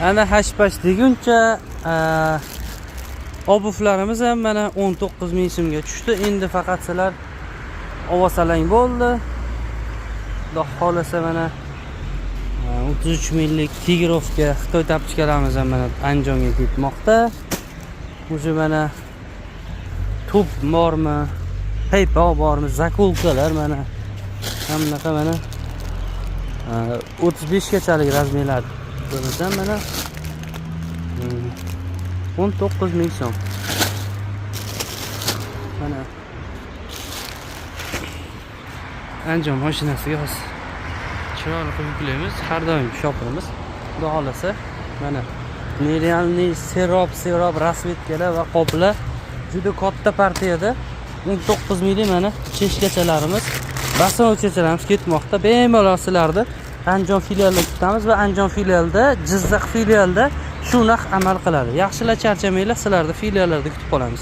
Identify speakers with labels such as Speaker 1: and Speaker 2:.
Speaker 1: Ana hash-pash deguncha obuvlarimiz ham mana 19 ming so'mga tushdi. Endi faqat sizlar ovosalang bo'ldi. Xudo xolasa mana 33 minglik Tigrovga Xitoy tapchkalarimiz ham mana Andijonga ketmoqda. O'sha mana top bormi, paypoq bormi, zakulkalar mana hammaqa mana 35 gachalik razmerlar ko'rsam mana 19 ming so'm. Mana Andijon mashinasiga hozir chiroyli qilib yuklaymiz. Har doim shopimiz. Xudo xolasa mana nerealniy serob rasvetkalar va qoplar juda katta partiyada 19 minglik mana cheshkachalarimiz, basonovchachalarimiz ketmoqda. Bemalol sizlarni Andijon filialida kutamiz va Andijon filialida, Jizzax filialida shu narx amal qiladi. Yaxshilar charchamanglar, sizlarni filiallarda kutib qolamiz.